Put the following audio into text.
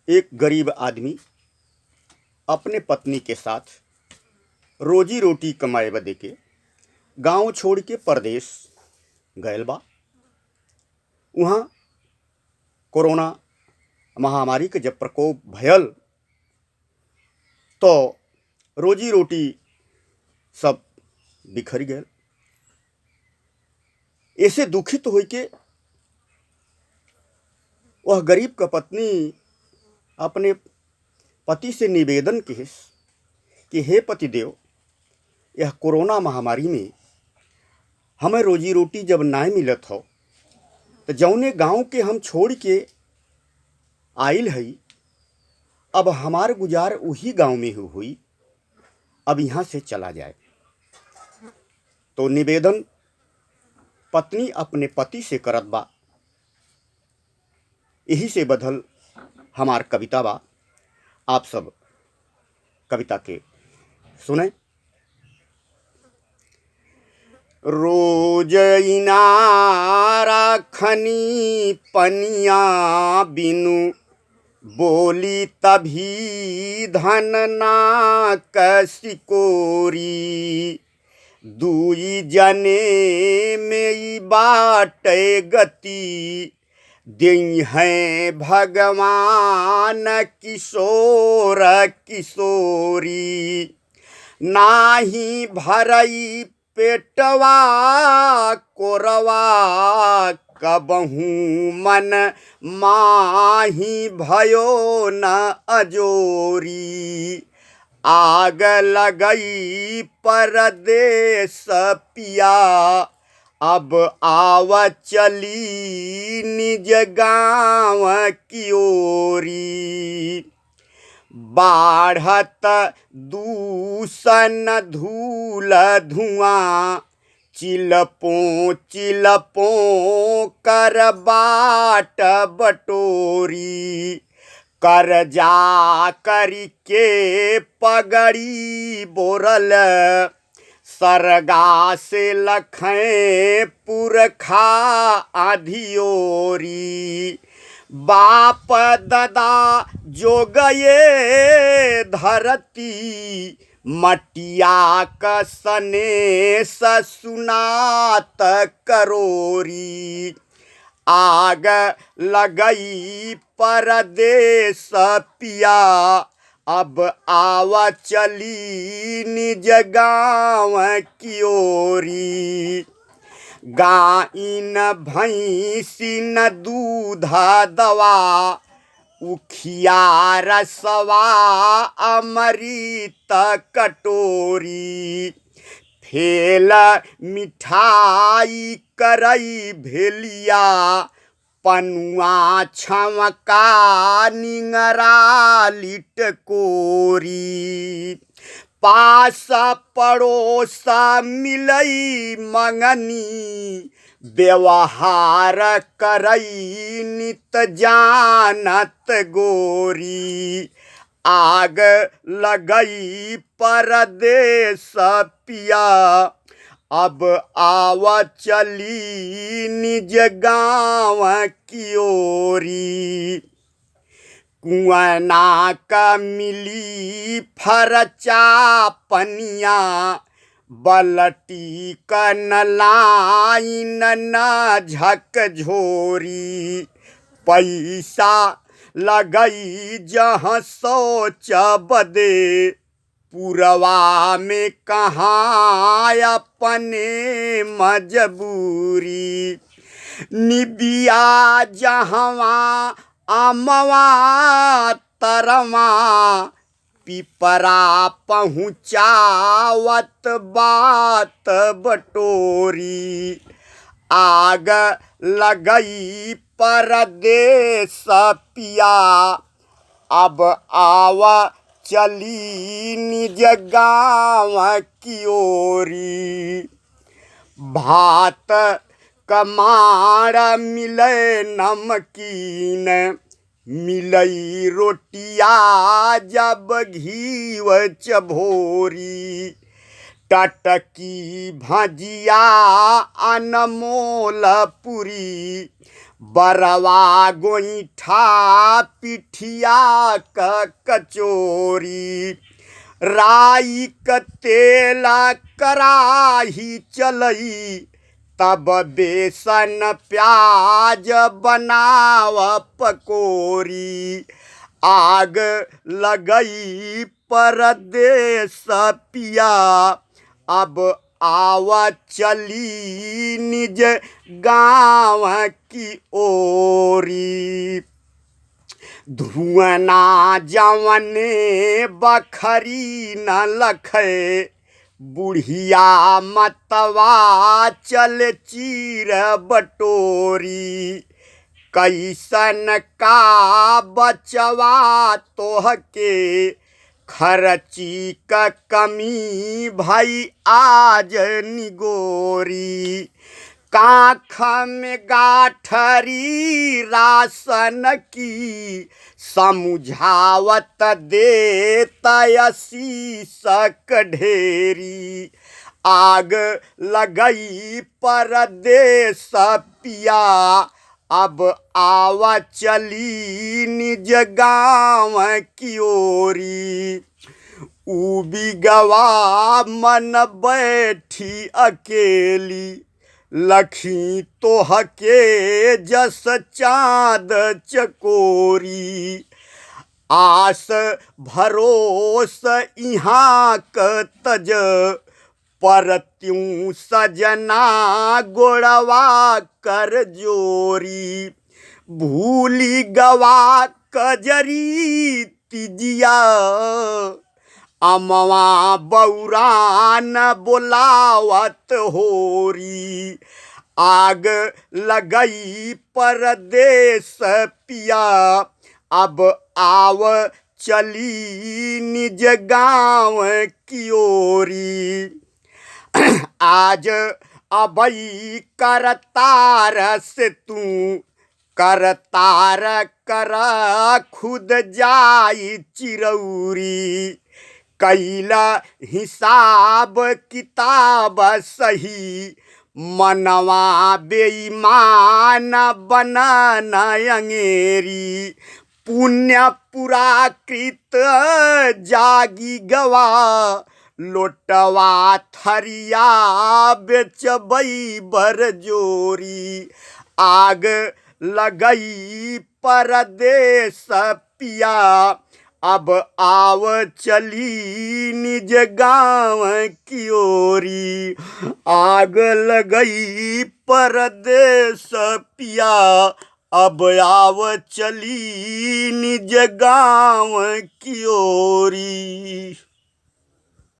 एक गरीब आदमी अपने पत्नी के साथ रोजी रोटी कमाए बदे के गांव छोड़ के परदेश गयल बा। वहाँ कोरोना महामारी के जब प्रकोप भयल तो रोजी रोटी सब बिखर गयल। ऐसे दुखित हो के वह गरीब का पत्नी अपने पति से निवेदन किस कि हे पतिदेव, यह कोरोना महामारी में हमें रोजी रोटी जब ना मिलत हो तो जौने गांव के हम छोड़ के आइल हई, अब हमार गुजार उही गांव में हुई, अब यहाँ से चला जाए। तो निवेदन पत्नी अपने पति से करत बा। यही से बदल हमार कविता बा। आप सब कविता के सुने। रोज इनारा खनी पनिया बिनु बोली तभी धन ना कसिकोरी, दुई जने में बाटे गति देई हैं भगवान किशोर किशोरी। नाही भरई पेटवा कोरवा कबहू मन माही भयो न अजोरी। आग लगई परदेस पिया अब आव चली निज गाँव की ओरी। बाढ़त दूषण धूल धुआं चिलपों चिलपों कर बाट बटोरी। करजा करके पगड़ी बोरल सरगा से लखें पुरखा आधियोरी। बाप दादा जो गए धरती मटिया कसने ससुनात करोरी। आग लगई परदेस पिया अब आव चली निज गाँव की ओरी। गाइन भैंसिन दूधा दवा उखिया रसवा अमृत कटोरी। फेल मिठाई करई भेलिया पनुआ छमका निंगरा लिटकोरी। पास पड़ोस मिलई मंगनी व्यवहार करई नित जानत गोरी। आग लगई परदेस पिया अब आव चली निज गाँव की ओरी। कुआना का मिली फरचा पनिया बलटी कन लाइन न झकझोरी। पैसा लगई जहाँ सोच बदे पुरवा में कहाँ अपने मजबूरी। निबिया जहवा अमवा तरवा पिपरा पहुँचावत बात बटोरी। आग लगई परदेस पिया अब आव चली निज गाँव की ओरी। भात कमाड़ मिले नमकीन मिलई रोटिया जब घीव चभोरी। टटकी भजिया अनमोल पुरी बरवा गोईठा पिठिया कचोरी, राई क तेला कराही चलई, तब बेसन प्याज बनाव पकोरी। आग लगई परदेस पिया, अब आवा चली निज गाँव की ओरी। धुआं ना जवने बखरी न लखे, बुढ़िया मतवा चल चीर बटोरी। कैसन का बचवा तोहके, खर्ची का कमी भई आज निगोरी। काख में गाठरी रासन की, समझावत दे तयसी ढेरी। आग लगई परदेस पिया, अब आवा चली निज गाँव की ओरी। उबी गवा मन बैठी अकेली, लखी तोहके जस चाँद चकोरी। आस भरोस इहाँ क तज, पर त्यों सजना गोड़वा कर जोरी। भूली गवा कजरी तिजिया, अमवा बौरान बोलावत होरी। आग लगई परदेस पिया, अब आव चली निज गाँव की ओरी। आज अबई करतार से तू, करतार कर खुद जाई चिरौरी। कैला हिसाब किताब सही, मनवा बेईमान बनन अंगेरी। पुण्य पुराकृत जागी गवा, लोटवा थरिया बेचबई बरजोरी। आग लगई परदेस पिया, अब आव चली निज गाँव की ओरी। आग लगई परदेस पिया, अब आव चली निज गाँव की ओरी।